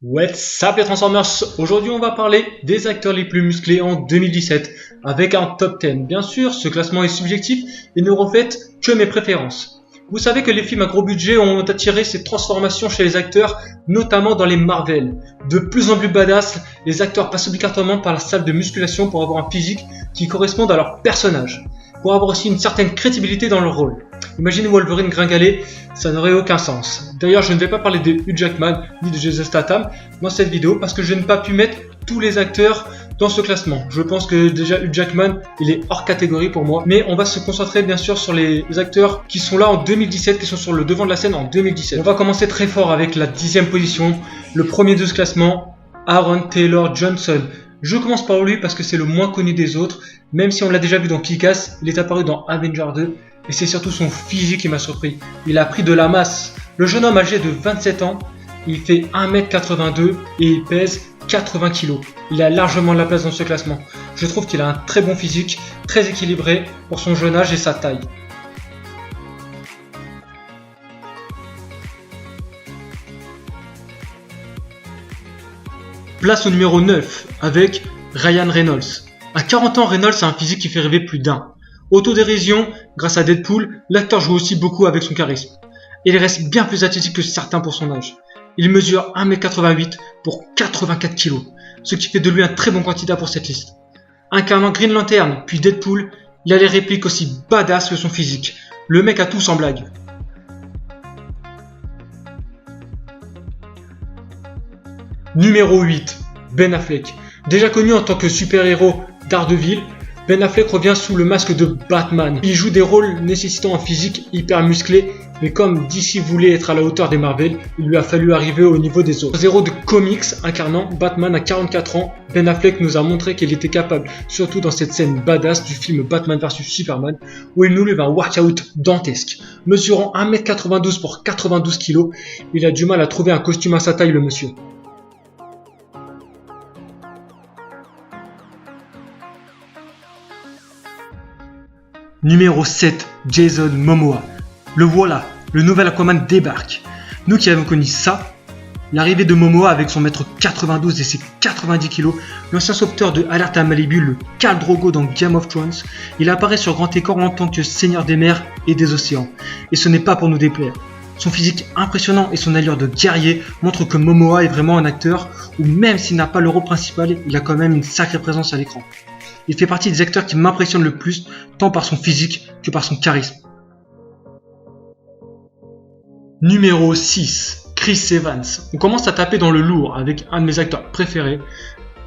What's up les Transformers? Aujourd'hui on va parler des acteurs les plus musclés en 2017 avec un top 10. Bien sûr, ce classement est subjectif et ne reflète que mes préférences. Vous savez que les films à gros budget ont attiré ces transformations chez les acteurs, notamment dans les Marvel. De plus en plus badass, les acteurs passent obligatoirement par la salle de musculation pour avoir un physique qui corresponde à leur personnage, pour avoir aussi une certaine crédibilité dans leur rôle. Imaginez Wolverine gringaler, ça n'aurait aucun sens. D'ailleurs, je ne vais pas parler de Hugh Jackman ni de Jason Statham dans cette vidéo parce que je n'ai pas pu mettre tous les acteurs dans ce classement. Je pense que déjà Hugh Jackman, il est hors catégorie pour moi. Mais on va se concentrer bien sûr sur les acteurs qui sont là en 2017, qui sont sur le devant de la scène en 2017. On va commencer très fort avec la 10e position, le premier de ce classement, Aaron Taylor Johnson. Je commence par lui parce que c'est le moins connu des autres. Même si on l'a déjà vu dans Kick-Ass, il est apparu dans Avengers 2. Et c'est surtout son physique qui m'a surpris. Il a pris de la masse. Le jeune homme âgé de 27 ans, il fait 1m82 et il pèse 80 kg. Il a largement la place dans ce classement. Je trouve qu'il a un très bon physique, très équilibré pour son jeune âge et sa taille. Place au numéro 9 avec Ryan Reynolds. À 40 ans, Reynolds a un physique qui fait rêver plus d'un. Autodérision, grâce à Deadpool, l'acteur joue aussi beaucoup avec son charisme. Il reste bien plus athlétique que certains pour son âge. Il mesure 1m88 pour 84 kg, ce qui fait de lui un très bon candidat pour cette liste. Incarnant Green Lantern puis Deadpool, il a les répliques aussi badass que son physique. Le mec a tout sans blague. Numéro 8, Ben Affleck. Déjà connu en tant que super-héros Daredevil, Ben Affleck revient sous le masque de Batman. Il joue des rôles nécessitant un physique hyper musclé, mais comme DC voulait être à la hauteur des Marvel, il lui a fallu arriver au niveau des autres. Héros de comics incarnant Batman à 44 ans, Ben Affleck nous a montré qu'il était capable, surtout dans cette scène badass du film Batman vs Superman, où il nous livre un workout dantesque. Mesurant 1m92 pour 92 kg, il a du mal à trouver un costume à sa taille le monsieur. Numéro 7, Jason Momoa. Le voilà, le nouvel Aquaman débarque. Nous qui avons connu ça, l'arrivée de Momoa avec son mètre 92 et ses 90 kg, l'ancien sauveteur de Alerte à Malibu, le Khal Drogo dans Game of Thrones, il apparaît sur grand écran en tant que seigneur des mers et des océans. Et ce n'est pas pour nous déplaire. Son physique impressionnant et son allure de guerrier montrent que Momoa est vraiment un acteur où même s'il n'a pas le rôle principal, il a quand même une sacrée présence à l'écran. Il fait partie des acteurs qui m'impressionnent le plus, tant par son physique que par son charisme. Numéro 6, Chris Evans. On commence à taper dans le lourd avec un de mes acteurs préférés.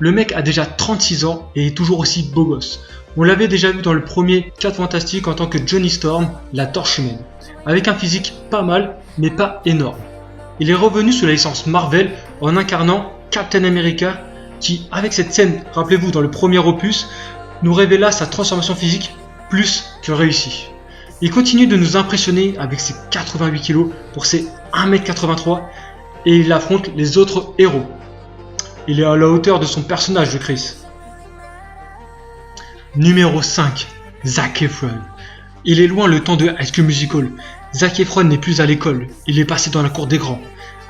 Le mec a déjà 36 ans et est toujours aussi beau gosse. On l'avait déjà vu dans le premier 4 Fantastiques en tant que Johnny Storm, la torche humaine. Avec un physique pas mal, mais pas énorme. Il est revenu sous la licence Marvel en incarnant Captain America, qui, avec cette scène, rappelez-vous, dans le premier opus, nous révéla sa transformation physique plus que réussie. Il continue de nous impressionner avec ses 88 kg pour ses 1m83 et il affronte les autres héros. Il est à la hauteur de son personnage de Chris. Numéro 5, Zac Efron. Il est loin le temps de High School Musical. Zac Efron n'est plus à l'école, il est passé dans la cour des grands.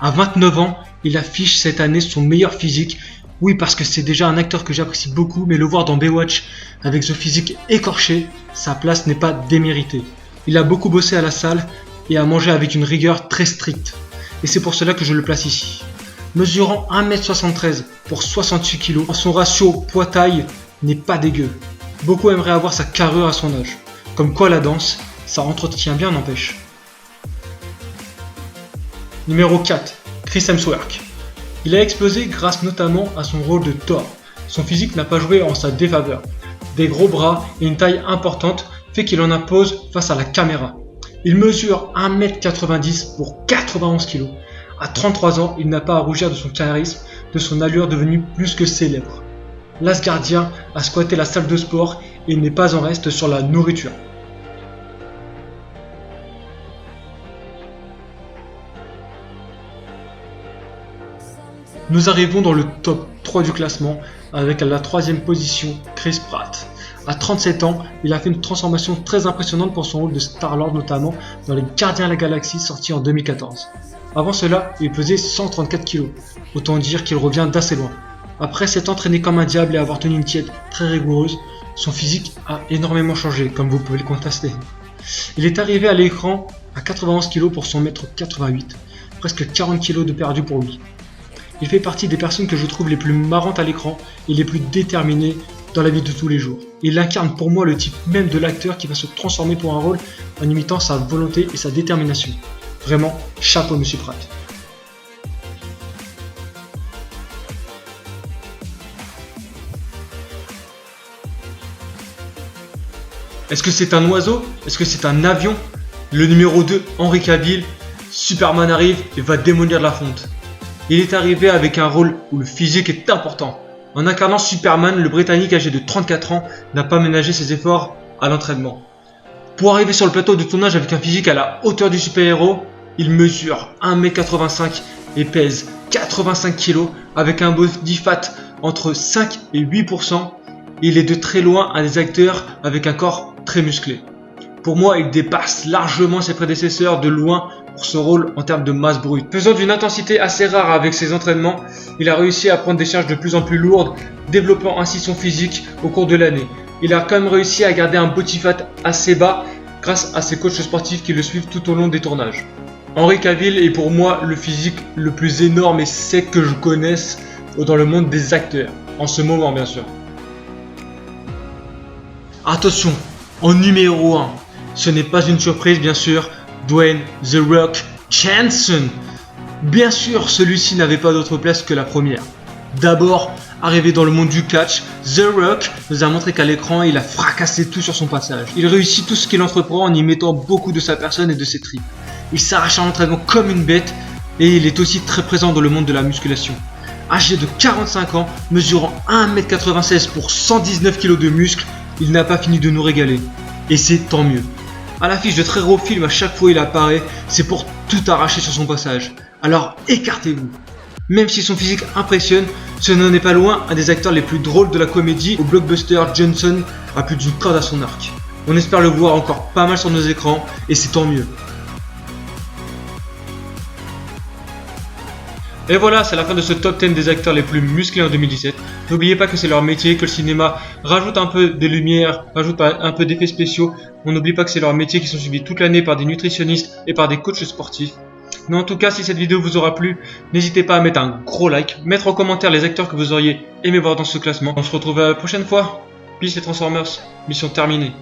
À 29 ans, il affiche cette année son meilleur physique. Oui, parce que c'est déjà un acteur que j'apprécie beaucoup, mais le voir dans Baywatch avec ce physique écorché, sa place n'est pas déméritée. Il a beaucoup bossé à la salle et a mangé avec une rigueur très stricte. Et c'est pour cela que je le place ici. Mesurant 1m73 pour 68 kg, son ratio poids-taille n'est pas dégueu. Beaucoup aimeraient avoir sa carrure à son âge. Comme quoi la danse, ça entretient bien n'empêche. Numéro 4, Chris Hemsworth. Il a explosé grâce notamment à son rôle de Thor. Son physique n'a pas joué en sa défaveur. Des gros bras et une taille importante fait qu'il en impose face à la caméra. Il mesure 1m90 pour 91 kg. À 33 ans, il n'a pas à rougir de son charisme, de son allure devenue plus que célèbre. L'Asgardien a squatté la salle de sport et il n'est pas en reste sur la nourriture. Nous arrivons dans le top 3 du classement avec à la 3e position Chris Pratt. À 37 ans, il a fait une transformation très impressionnante pour son rôle de Star-Lord notamment dans les Gardiens de la Galaxie sorti en 2014. Avant cela, il pesait 134 kg. Autant dire qu'il revient d'assez loin. Après s'être entraîné comme un diable et avoir tenu une diète très rigoureuse, son physique a énormément changé, comme vous pouvez le constater. Il est arrivé à l'écran à 91 kg pour son mètre 88, presque 40 kg de perdu pour lui. Il fait partie des personnes que je trouve les plus marrantes à l'écran et les plus déterminées dans la vie de tous les jours. Il incarne pour moi le type même de l'acteur qui va se transformer pour un rôle en imitant sa volonté et sa détermination. Vraiment, chapeau Monsieur Pratt. Est-ce que c'est un oiseau? Est-ce que c'est un avion? Le numéro 2, Henry Cavill, Superman arrive et va démolir de la fonte. Il est arrivé avec un rôle où le physique est important. En incarnant Superman, le Britannique âgé de 34 ans n'a pas ménagé ses efforts à l'entraînement. Pour arriver sur le plateau de tournage avec un physique à la hauteur du super-héros, il mesure 1m85 et pèse 85 kg avec un body fat entre 5 et 8%. Il est de très loin un des acteurs avec un corps très musclé. Pour moi, il dépasse largement ses prédécesseurs de loin pour ce rôle en termes de masse brute. Faisant d'une intensité assez rare avec ses entraînements, il a réussi à prendre des charges de plus en plus lourdes, développant ainsi son physique au cours de l'année. Il a quand même réussi à garder un body fat assez bas grâce à ses coachs sportifs qui le suivent tout au long des tournages. Henry Cavill est pour moi le physique le plus énorme et sec que je connaisse dans le monde des acteurs, en ce moment bien sûr. Attention, en numéro 1, ce n'est pas une surprise bien sûr, Dwayne The Rock Johnson. Bien sûr, celui-ci n'avait pas d'autre place que la première. D'abord, arrivé dans le monde du catch, The Rock nous a montré qu'à l'écran, il a fracassé tout sur son passage. Il réussit tout ce qu'il entreprend en y mettant beaucoup de sa personne et de ses tripes. Il s'arrache à l'entraînement comme une bête et il est aussi très présent dans le monde de la musculation. Âgé de 45 ans, mesurant 1m96 pour 119 kg de muscles, il n'a pas fini de nous régaler. Et c'est tant mieux. À l'affiche de très gros films, à chaque fois il apparaît, c'est pour tout arracher sur son passage. Alors écartez-vous. Même si son physique impressionne, ce n'en est pas loin un des acteurs les plus drôles de la comédie. Au blockbuster, Johnson a plus d'une corde à son arc. On espère le voir encore pas mal sur nos écrans, et c'est tant mieux. Et voilà, c'est la fin de ce top 10 des acteurs les plus musclés en 2017. N'oubliez pas que c'est leur métier, que le cinéma rajoute un peu de lumière, rajoute un peu d'effets spéciaux. On n'oublie pas que c'est leur métier qui sont suivis toute l'année par des nutritionnistes et par des coachs sportifs. Mais en tout cas, si cette vidéo vous aura plu, n'hésitez pas à mettre un gros like, mettre en commentaire les acteurs que vous auriez aimé voir dans ce classement. On se retrouve la prochaine fois. Peace les Transformers, mission terminée.